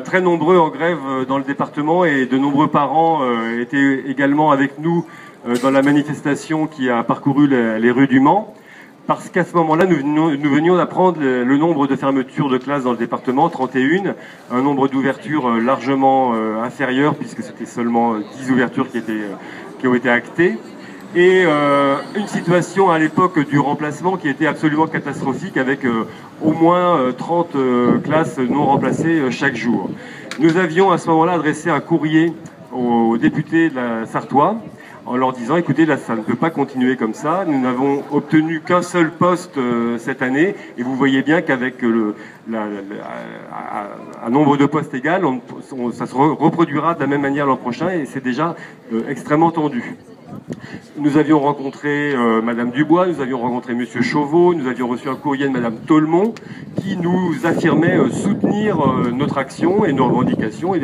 Très nombreux en grève dans le département et de nombreux parents étaient également avec nous dans la manifestation qui a parcouru les rues du Mans. Parce qu'à ce moment-là, nous venions d'apprendre le nombre de fermetures de classes dans le département, 31, un nombre d'ouvertures largement inférieur puisque c'était seulement 10 ouvertures qui ont été actées. Et une situation à l'époque du remplacement qui était absolument catastrophique avec au moins 30 classes non remplacées chaque jour. Nous avions à ce moment-là adressé un courrier aux députés de la Sarthois en leur disant écoutez, là ça ne peut pas continuer comme ça, nous n'avons obtenu qu'un seul poste cette année et vous voyez bien qu'avec un nombre de postes égal, ça se reproduira de la même manière l'an prochain et c'est déjà extrêmement tendu. Nous avions rencontré Madame Dubois, nous avions rencontré Monsieur Chauveau, nous avions reçu un courrier de Madame Tolmont qui nous affirmait soutenir notre action et nos revendications. Et,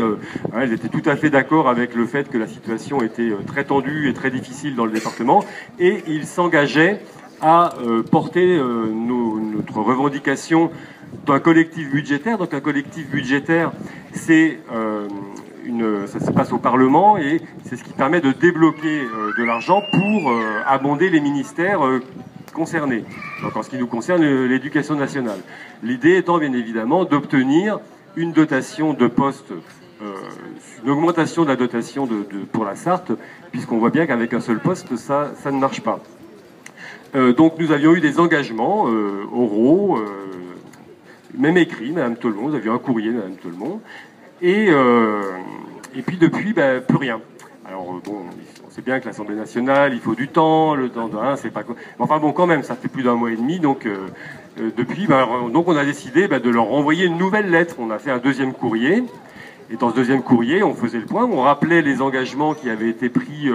elles étaient tout à fait d'accord avec le fait que la situation était très tendue et très difficile dans le département et ils s'engageaient à porter notre revendication d'un collectif budgétaire. Donc un collectif budgétaire, c'est ça se passe au Parlement et c'est ce qui permet de débloquer de l'argent pour abonder les ministères concernés. Donc en ce qui nous concerne, l'éducation nationale. L'idée étant bien évidemment d'obtenir une dotation de poste, une augmentation de la dotation pour la Sarthe, puisqu'on voit bien qu'avec un seul poste, ça ne marche pas. Donc nous avions eu des engagements oraux, même écrits, Madame Tolmont, nous avions un courrier de Madame Tolmont, et puis depuis, plus rien. Alors bon, on sait bien que l'Assemblée nationale, il faut du temps, le temps c'est pas. Enfin bon, quand même, ça fait plus d'un mois et demi, donc depuis, donc on a décidé de leur renvoyer une nouvelle lettre. On a fait un deuxième courrier. Et dans ce deuxième courrier, on faisait le point, on rappelait les engagements qui avaient été pris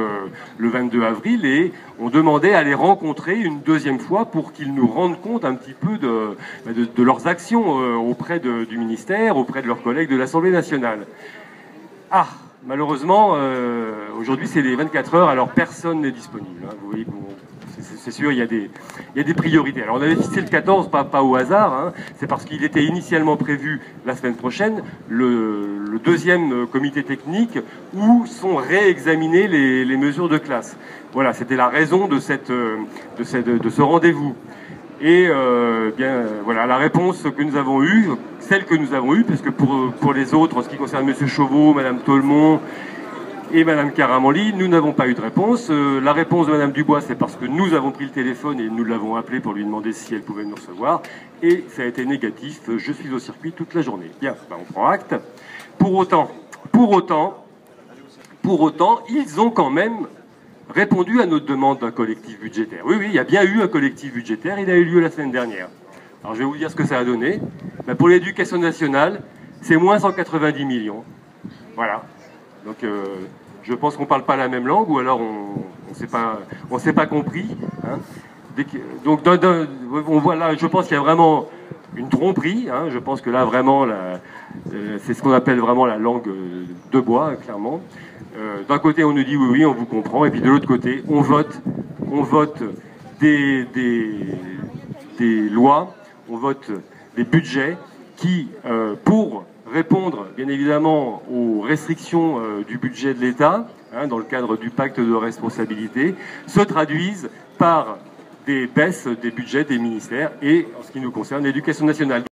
le 22 avril et on demandait à les rencontrer une deuxième fois pour qu'ils nous rendent compte un petit peu de leurs actions auprès du ministère, auprès de leurs collègues de l'Assemblée nationale. Ah, malheureusement, aujourd'hui c'est les 24 heures, alors personne n'est disponible. Hein. Vous voyez, bon, c'est sûr, il y a des priorités. Alors on avait fixé le 14, pas au hasard, hein. C'est parce qu'il était initialement prévu la semaine prochaine le deuxième comité technique où sont réexaminées les mesures de classe. Voilà, c'était la raison de ce rendez-vous. Et voilà la réponse que nous avons eue, celle que nous avons eue, parce que pour les autres, en ce qui concerne Monsieur Chauveau, Madame Tolmont et Madame Caramanli, nous n'avons pas eu de réponse. La réponse de Madame Dubois, c'est parce que nous avons pris le téléphone et nous l'avons appelée pour lui demander si elle pouvait nous recevoir. Et ça a été négatif. Je suis au circuit toute la journée. Bien, on prend acte. Pour autant, ils ont quand même répondu à notre demande d'un collectif budgétaire. Oui, il y a bien eu un collectif budgétaire. Il a eu lieu la semaine dernière. Alors je vais vous dire ce que ça a donné. Pour l'éducation nationale, c'est moins 190 millions. Voilà. Donc je pense qu'on ne parle pas la même langue ou alors on s'est pas compris. Hein. Donc on voit là, je pense qu'il y a vraiment une tromperie. Hein. Je pense que là vraiment, c'est ce qu'on appelle vraiment la langue de bois, clairement. D'un côté on nous dit oui, on vous comprend, et puis de l'autre côté on vote des lois, on vote des budgets qui, pour répondre bien évidemment aux restrictions du budget de l'État, hein, dans le cadre du pacte de responsabilité, se traduisent par des baisses des budgets des ministères et, en ce qui nous concerne, l'éducation nationale.